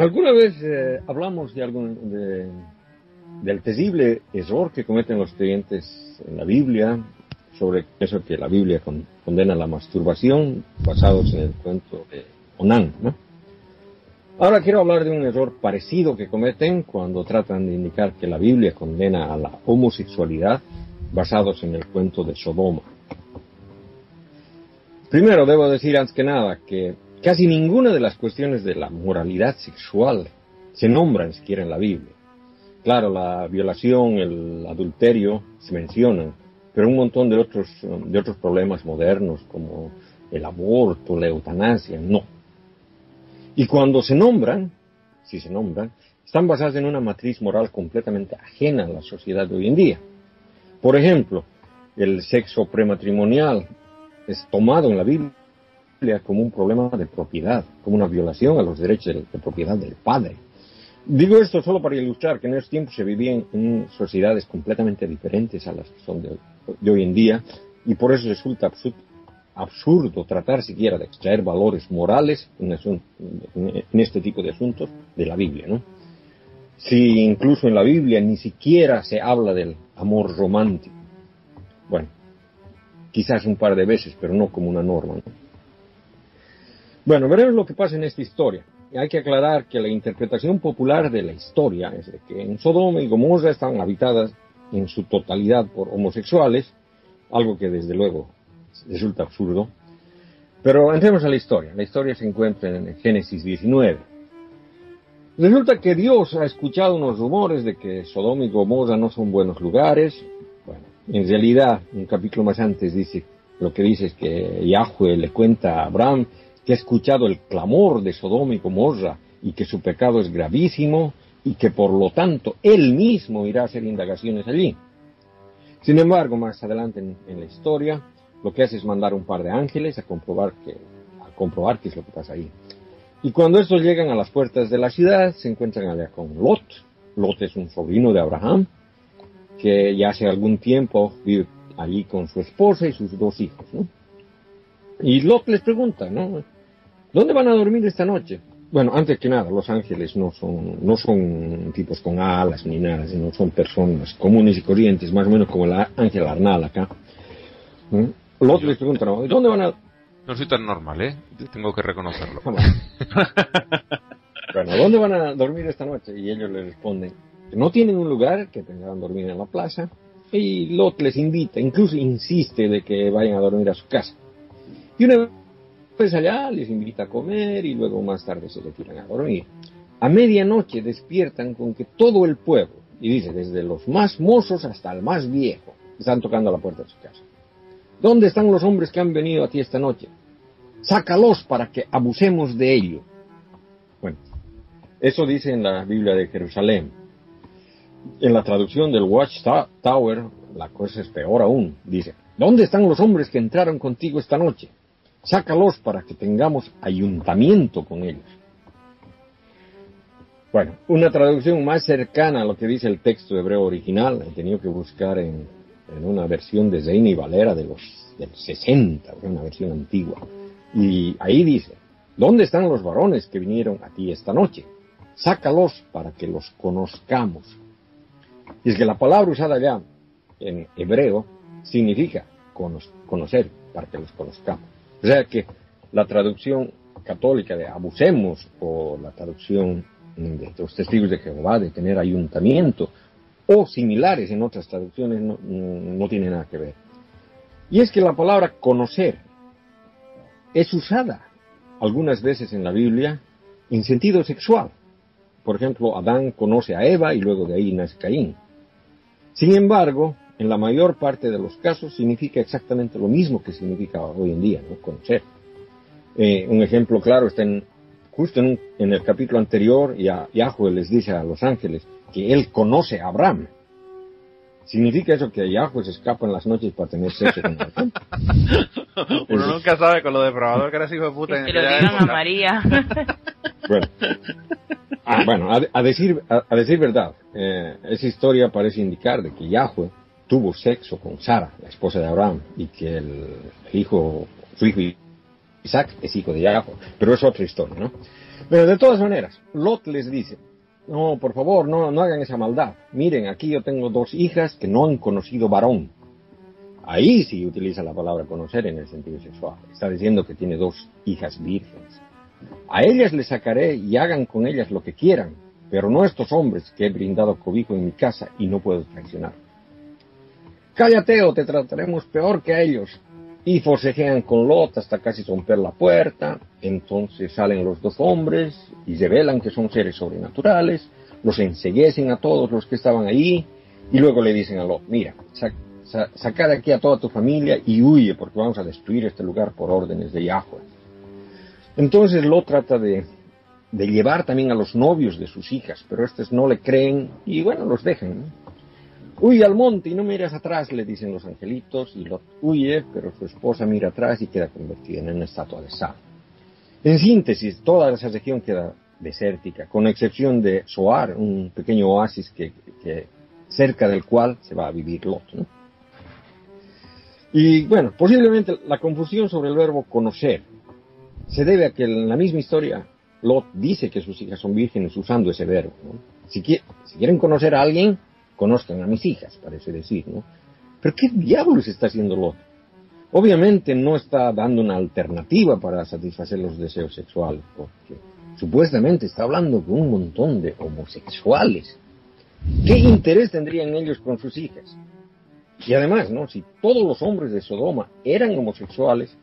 ¿Alguna vez hablamos del terrible error que cometen los creyentes en la Biblia, sobre eso que la Biblia condena la masturbación, basados en el cuento de Onán, ¿no? Ahora quiero hablar de un error parecido que cometen cuando tratan de indicar que la Biblia condena a la homosexualidad, basados en el cuento de Sodoma. Primero debo decir antes que nada que casi ninguna de las cuestiones de la moralidad sexual se nombran siquiera en la Biblia. Claro, la violación, el adulterio se mencionan, pero un montón de otros problemas modernos como el aborto, la eutanasia, no. Y cuando se nombran, si se nombran, están basadas en una matriz moral completamente ajena a la sociedad de hoy en día. Por ejemplo, el sexo prematrimonial es tomado en la Biblia como un problema de propiedad, como una violación a los derechos de propiedad del padre. Digo esto solo para ilustrar que en esos tiempos se vivían en sociedades completamente diferentes a las que son de hoy en día, y por eso resulta absurdo tratar siquiera de extraer valores morales en este tipo de asuntos de la Biblia, ¿no? Si incluso en la Biblia ni siquiera se habla del amor romántico. Bueno, quizás un par de veces, pero no como una norma, ¿no? Bueno, veremos lo que pasa en esta historia. Hay que aclarar que la interpretación popular de la historia es de que en Sodoma y Gomorra estaban habitadas en su totalidad por homosexuales, algo que desde luego resulta absurdo. Pero entremos a la historia. La historia se encuentra en Génesis 19. Resulta que Dios ha escuchado unos rumores de que Sodoma y Gomorra no son buenos lugares. Bueno, en realidad, un capítulo más antes lo que dice es que Yahweh le cuenta a Abraham que ha escuchado el clamor de Sodoma y Gomorra y que su pecado es gravísimo y que por lo tanto él mismo irá a hacer indagaciones allí. Sin embargo, más adelante en la historia, lo que hace es mandar un par de ángeles a comprobar qué es lo que pasa ahí. Y cuando estos llegan a las puertas de la ciudad, se encuentran allá con Lot. Lot es un sobrino de Abraham, que ya hace algún tiempo vive allí con su esposa y sus 2 hijos, ¿no? Y Lot les pregunta, ¿no? ¿Dónde van a dormir esta noche? Bueno, antes que nada, los ángeles no son tipos con alas ni nada, sino son personas comunes y corrientes, más o menos como el ángel Arnal acá. Lot les pregunta, ¿no? ¿Dónde van a...? No soy tan normal, ¿eh? Tengo que reconocerlo. Bueno, ¿dónde van a dormir esta noche? Y ellos les responden, no tienen un lugar, que tendrán que dormir en la plaza. Y Lot les invita, incluso insiste de que vayan a dormir a su casa. Y una vez allá les invita a comer y luego más tarde se retiran a dormir. A medianoche despiertan con que todo el pueblo, y dice, desde los más mozos hasta el más viejo, están tocando a la puerta de su casa. ¿Dónde están los hombres que han venido aquí esta noche? Sácalos para que abusemos de ellos. Bueno, eso dice en la Biblia de Jerusalén. En la traducción del Watchtower, la cosa es peor aún. Dice, ¿dónde están los hombres que entraron contigo esta noche? Sácalos para que tengamos ayuntamiento con ellos. Bueno, una traducción más cercana a lo que dice el texto hebreo original, he tenido que buscar en una versión de Reina y Valera del 60, una versión antigua. Y ahí dice, ¿dónde están los varones que vinieron a ti esta noche? Sácalos para que los conozcamos. Y es que la palabra usada allá en hebreo significa conocer, para que los conozcamos. O sea que la traducción católica de abusemos, o la traducción de los testigos de Jehová de tener ayuntamiento, o similares en otras traducciones, no tiene nada que ver. Y es que la palabra conocer es usada algunas veces en la Biblia en sentido sexual. Por ejemplo, Adán conoce a Eva y luego de ahí nace Caín. Sin embargo, en la mayor parte de los casos significa exactamente lo mismo que significa hoy en día, ¿no? Conocer. Un ejemplo claro está justo en el capítulo anterior, Yahweh les dice a los ángeles que él conoce a Abraham. ¿Significa eso que Yahweh se escapa en las noches para tener sexo con Abraham? Uno nunca sabe con lo depravador que era ese hijo de puta. Que lo digan a María. Bueno, a decir verdad, esa historia parece indicar de que Yahweh tuvo sexo con Sara, la esposa de Abraham, y que su hijo Isaac es hijo de Jacob, pero es otra historia, ¿no? Pero de todas maneras, Lot les dice, no, por favor, no hagan esa maldad. Miren, aquí yo tengo 2 hijas que no han conocido varón. Ahí sí utiliza la palabra conocer en el sentido sexual. Está diciendo que tiene 2 hijas vírgenes. A ellas les sacaré y hagan con ellas lo que quieran, pero no estos hombres que he brindado cobijo en mi casa y no puedo traicionar. Cállate o te trataremos peor que a ellos. Y forcejean con Lot hasta casi romper la puerta. Entonces salen los 2 hombres y revelan que son seres sobrenaturales, los enceguecen a todos los que estaban ahí y luego le dicen a Lot, mira, saca de aquí a toda tu familia y huye porque vamos a destruir este lugar por órdenes de Yahweh. Entonces Lot trata de llevar también a los novios de sus hijas, pero estos no le creen y bueno, los dejan, ¿no? Huye al monte y no mires atrás, le dicen los angelitos, y Lot huye, pero su esposa mira atrás y queda convertida en una estatua de sal. En síntesis, toda esa región queda desértica, con excepción de Zoar, un pequeño oasis que cerca del cual se va a vivir Lot, ¿no? Y bueno, posiblemente la confusión sobre el verbo conocer se debe a que en la misma historia Lot dice que sus hijas son vírgenes usando ese verbo, ¿no? Si quieren conocer a alguien, conozcan a mis hijas, parece decir, ¿no? Pero ¿qué diablos está haciendo Lot? Obviamente no está dando una alternativa para satisfacer los deseos sexuales, porque supuestamente está hablando con un montón de homosexuales. ¿Qué interés tendrían ellos con sus hijas? Y además, ¿no? Si todos los hombres de Sodoma eran homosexuales,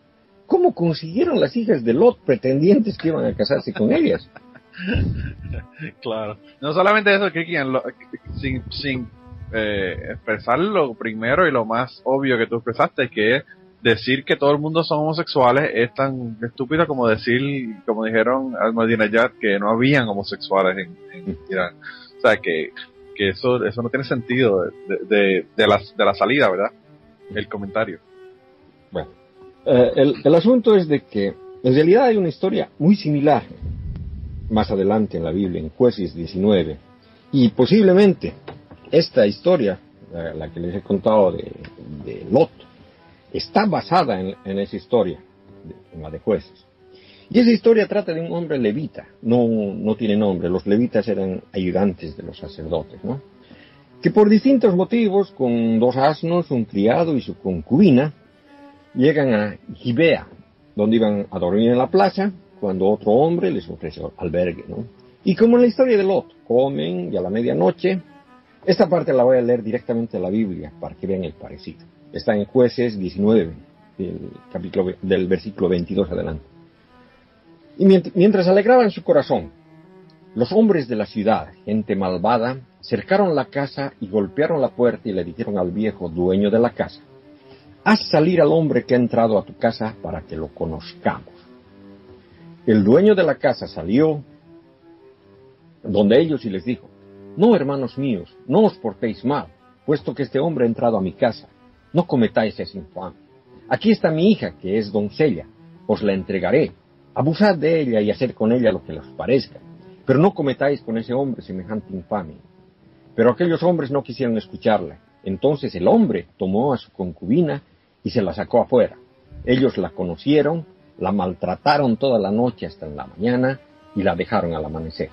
¿cómo consiguieron las hijas de Lot pretendientes que iban a casarse con ellas? Claro. No solamente eso, que sin expresar lo primero y lo más obvio que tú expresaste, que es decir que todo el mundo son homosexuales, es tan estúpido como decir, como dijeron Ahmadinejad, que no habían homosexuales en Irán. O sea, que eso no tiene sentido de la salida, ¿verdad? El comentario. Bueno, el asunto es de que en realidad hay una historia muy similar más adelante en la Biblia, en Jueces 19, y posiblemente esta historia, la que les he contado de Lot, está basada en esa historia, en la de Jueces. Y esa historia trata de un hombre levita, no tiene nombre, los levitas eran ayudantes de los sacerdotes, ¿no? Que por distintos motivos, con 2 asnos, un criado y su concubina, llegan a Gibea, donde iban a dormir en la plaza, cuando otro hombre les ofrece albergue, ¿no? Y como en la historia de Lot, comen y a la medianoche, esta parte la voy a leer directamente de la Biblia para que vean el parecido. Está en Jueces 19, del versículo 22 adelante. Y mientras alegraban su corazón, los hombres de la ciudad, gente malvada, cercaron la casa y golpearon la puerta y le dijeron al viejo dueño de la casa, haz salir al hombre que ha entrado a tu casa para que lo conozcamos. El dueño de la casa salió donde ellos y les dijo, no, hermanos míos, no os portéis mal, puesto que este hombre ha entrado a mi casa, no cometáis esa infamia. Aquí está mi hija, que es doncella, os la entregaré, abusad de ella y haced con ella lo que os parezca, pero no cometáis con ese hombre semejante infamia. Pero aquellos hombres no quisieron escucharla. Entonces el hombre tomó a su concubina y se la sacó afuera. Ellos la conocieron, la maltrataron toda la noche hasta en la mañana y la dejaron al amanecer.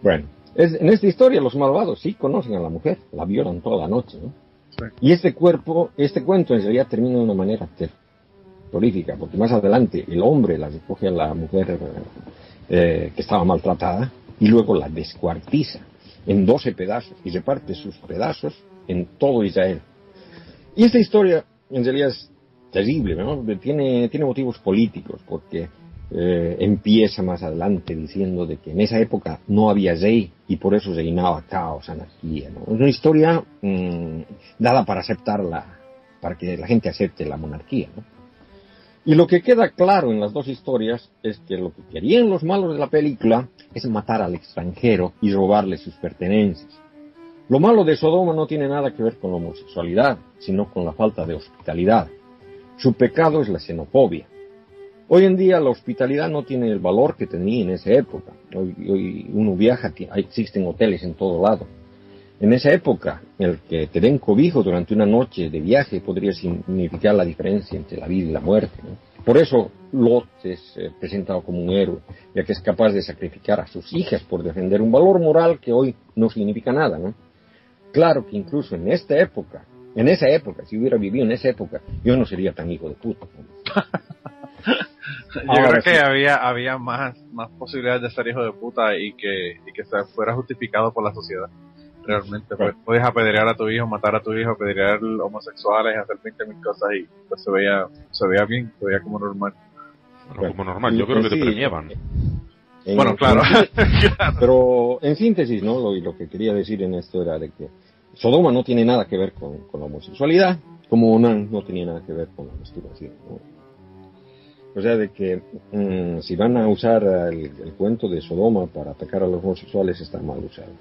Bueno, en esta historia los malvados sí conocen a la mujer, la violan toda la noche, ¿no? Sí. Y este cuento en realidad termina de una manera terrorífica, porque más adelante el hombre la recoge a la mujer que estaba maltratada y luego la descuartiza en 12 pedazos y reparte sus pedazos en todo Israel. Y esta historia en realidad es terrible, ¿no? Tiene motivos políticos, porque empieza más adelante diciendo de que en esa época no había rey y por eso reinaba caos, anarquía, ¿no? Es una historia dada para aceptarla, para que la gente acepte la monarquía, ¿no? Y lo que queda claro en las 2 historias es que lo que querían los malos de la película es matar al extranjero y robarle sus pertenencias. Lo malo de Sodoma no tiene nada que ver con la homosexualidad, sino con la falta de hospitalidad. Su pecado es la xenofobia. Hoy en día la hospitalidad no tiene el valor que tenía en esa época. Hoy uno viaja, existen hoteles en todo lado. En esa época, el que te den cobijo durante una noche de viaje podría significar la diferencia entre la vida y la muerte, ¿no? Por eso Lot es presentado como un héroe, ya que es capaz de sacrificar a sus hijas por defender un valor moral que hoy no significa nada, ¿no? Claro que incluso en esa época, si hubiera vivido en esa época, yo no sería tan hijo de puta, ¿no? Yo creo que había más posibilidades de ser hijo de puta y que se fuera justificado por la sociedad. Realmente, pues puedes apedrear a tu hijo, matar a tu hijo, apedrear homosexuales, hacer 20.000 cosas y pues se veía bien, se veía como normal. Bueno, como normal, yo creo que te premiaban. Bueno, claro. Pero en síntesis, ¿no? Lo que quería decir en esto era de que Sodoma no tiene nada que ver con la homosexualidad, como Onán no tenía nada que ver con la masturbación, ¿no? O sea, de que si van a usar el cuento de Sodoma para atacar a los homosexuales, está mal usado.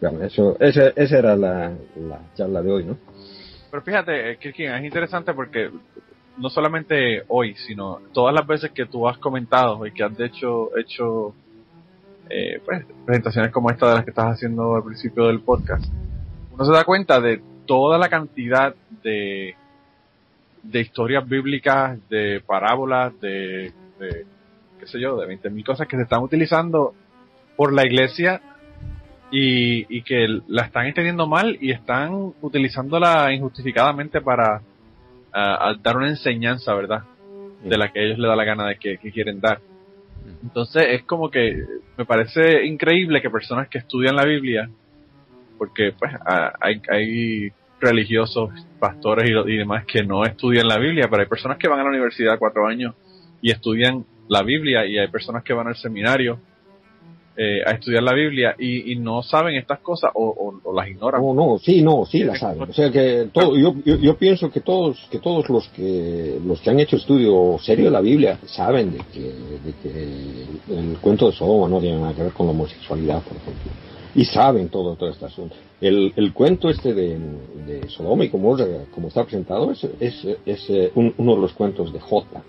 Bueno, esa era la charla de hoy, ¿no? Pero fíjate, Kirkin, es interesante porque no solamente hoy, sino todas las veces que tú has comentado y que has hecho pues, presentaciones como esta de las que estás haciendo al principio del podcast, uno se da cuenta de toda la cantidad de historias bíblicas, de parábolas, de qué sé yo, de 20.000 cosas que se están utilizando por la iglesia y que la están entendiendo mal y están utilizándola injustificadamente para dar una enseñanza, ¿verdad? De la que a ellos les da la gana de que quieren dar. Entonces es como que me parece increíble que personas que estudian la Biblia, porque pues hay religiosos, pastores y demás que no estudian la Biblia, pero hay personas que van a la universidad 4 años y estudian la Biblia, y hay personas que van al seminario a estudiar la Biblia y no saben estas cosas o las ignoran. Sí las saben. O sea que yo pienso que todos los que han hecho estudio serio de la Biblia saben de que el cuento de Sodoma no tiene nada que ver con la homosexualidad, por ejemplo. Y saben todo este asunto. El cuento de Sodoma y Gomorra, como está presentado, es uno de los cuentos de Jota.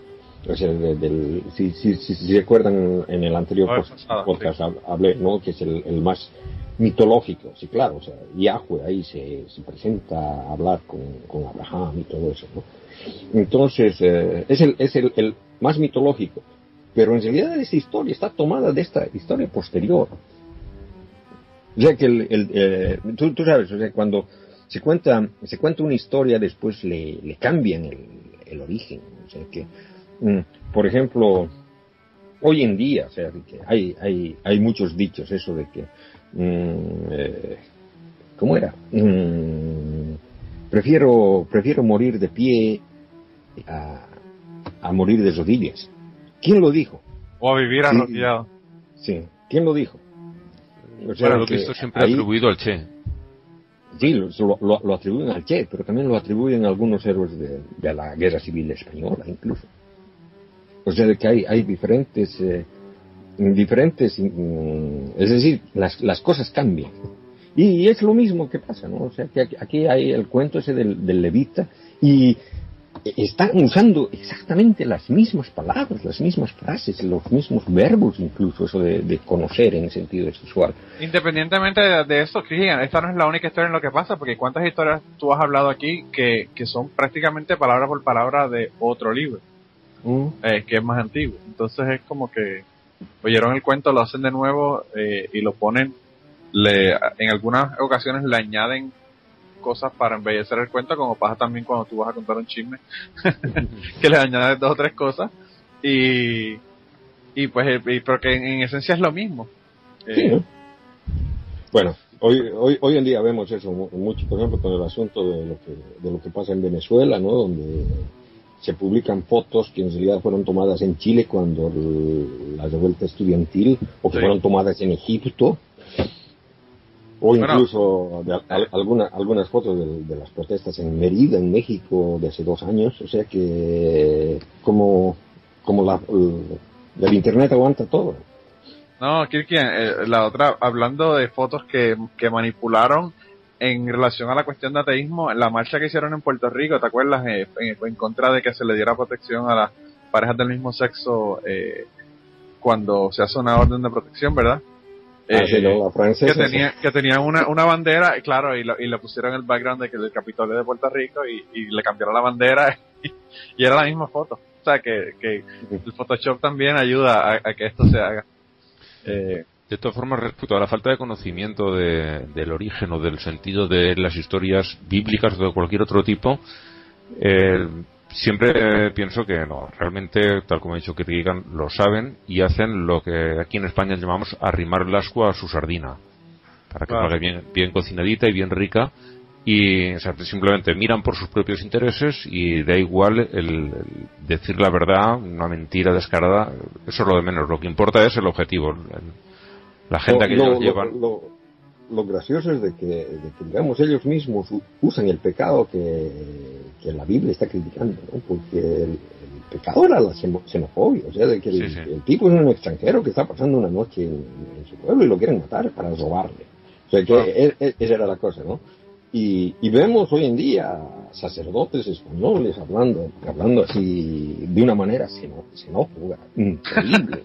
O sea, si recuerdan, en el anterior podcast hablé, ¿no? Que es el más mitológico. Sí, claro, o sea, Yahweh ahí se presenta a hablar con Abraham y todo eso, ¿no? Entonces, es el más mitológico. Pero en realidad esa historia está tomada de esta historia posterior. O sea que tú sabes, o sea, cuando se cuenta una historia, después le cambian el origen. O sea que, por ejemplo, hoy en día, o sea, que hay muchos dichos, eso de que, ¿cómo era? Prefiero morir de pie a morir de rodillas. ¿Quién lo dijo? O a vivir arrodillado. Sí, ¿quién lo dijo? O sea, lo que esto siempre atribuido al Che. Sí, lo atribuyen al Che, pero también lo atribuyen a algunos héroes de la Guerra Civil Española, incluso. O sea, de que hay diferentes, es decir, las cosas cambian. Y es lo mismo que pasa, ¿no? O sea, que aquí hay el cuento ese del levita, y están usando exactamente las mismas palabras, las mismas frases, los mismos verbos, incluso eso de conocer en sentido sexual. Independientemente de eso, Cristian, esta no es la única historia en lo que pasa, porque ¿cuántas historias tú has hablado aquí que son prácticamente palabra por palabra de otro libro? Que es más antiguo? Entonces es como que oyeron el cuento, lo hacen de nuevo y lo ponen, en algunas ocasiones le añaden cosas para embellecer el cuento, como pasa también cuando tú vas a contar un chisme que le añades 2 o 3 cosas y pues pero que en esencia es lo mismo. Sí, ¿no? Bueno, hoy en día vemos eso mucho, por ejemplo, con el asunto de lo que pasa en Venezuela, ¿no? Donde se publican fotos que en realidad fueron tomadas en Chile cuando la revuelta estudiantil, o que fueron tomadas en Egipto, o incluso algunas fotos de las protestas en Mérida, en México, de hace 2 años. O sea que como el internet aguanta todo. No, Kirkian, la otra, hablando de fotos que manipularon en relación a la cuestión de ateísmo, la marcha que hicieron en Puerto Rico, ¿te acuerdas? En contra de que se le diera protección a las parejas del mismo sexo cuando se hace una orden de protección, ¿verdad? La francesa, que tenía una bandera, claro, y le pusieron el background del Capitolio de Puerto Rico y le cambiaron la bandera y era la misma foto. O sea, que el Photoshop también ayuda a que esto se haga. De todas formas, respecto a la falta de conocimiento del origen o del sentido de las historias bíblicas o de cualquier otro tipo, siempre pienso que no, realmente, tal como ha dicho Kierkegaard, lo saben y hacen lo que aquí en España llamamos arrimar el ascua a su sardina, para que salga bien cocinadita y bien rica, y o sea, simplemente miran por sus propios intereses y da igual el decir la verdad, una mentira descarada, eso es lo de menos, lo que importa es el objetivo, la agenda que ellos llevan. Lo gracioso es de que digamos ellos mismos usan el pecado que la Biblia está criticando, ¿no? Porque el pecado era la xenofobia, o sea, de que el tipo es un extranjero que está pasando una noche en su pueblo y lo quieren matar para robarle. O sea, que esa era la cosa, ¿no? Y vemos hoy en día sacerdotes españoles hablando así de una manera xenófoba, increíble.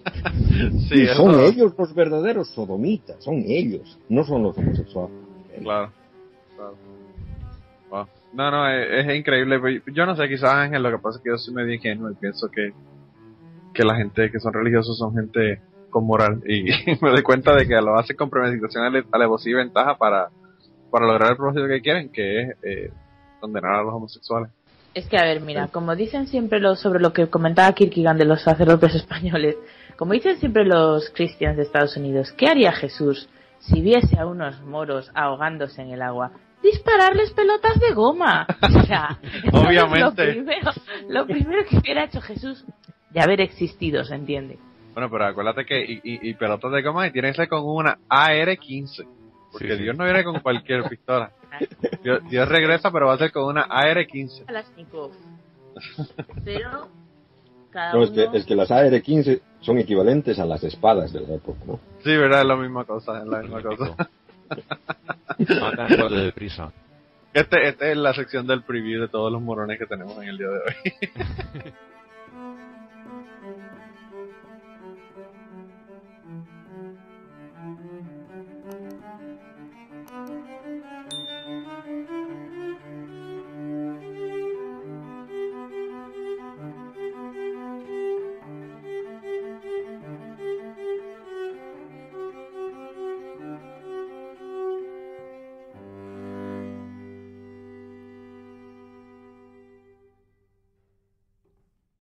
Sí, y son ellos los verdaderos sodomitas, son ellos, no son los homosexuales. Claro. Wow. No, es increíble. Yo no sé, quizás, Ángel, lo que pasa es que yo soy medio ingenuo y pienso que la gente que son religiosos son gente con moral, y me doy cuenta de que lo hacen con premeditación, alevosía y ventaja para lograr el propósito que quieren, que es condenar a los homosexuales. Es que, a ver, mira, como dicen siempre sobre lo que comentaba Kierkegaard de los sacerdotes españoles, como dicen siempre los cristianos de Estados Unidos, ¿qué haría Jesús si viese a unos moros ahogándose en el agua? Dispararles pelotas de goma. O sea, obviamente. Lo primero que hubiera hecho Jesús de haber existido, ¿se entiende? Bueno, pero acuérdate que y pelotas de goma y tiene que ser con una AR-15. Porque Dios no viene con cualquier pistola. Dios regresa, pero va a ser con una AR-15. Pero cada uno... es que las AR-15 son equivalentes a las espadas de la época, ¿no? Sí, verdad, es la misma cosa, Matan igual de deprisa. Este es la sección del preview de todos los morones que tenemos en el día de hoy.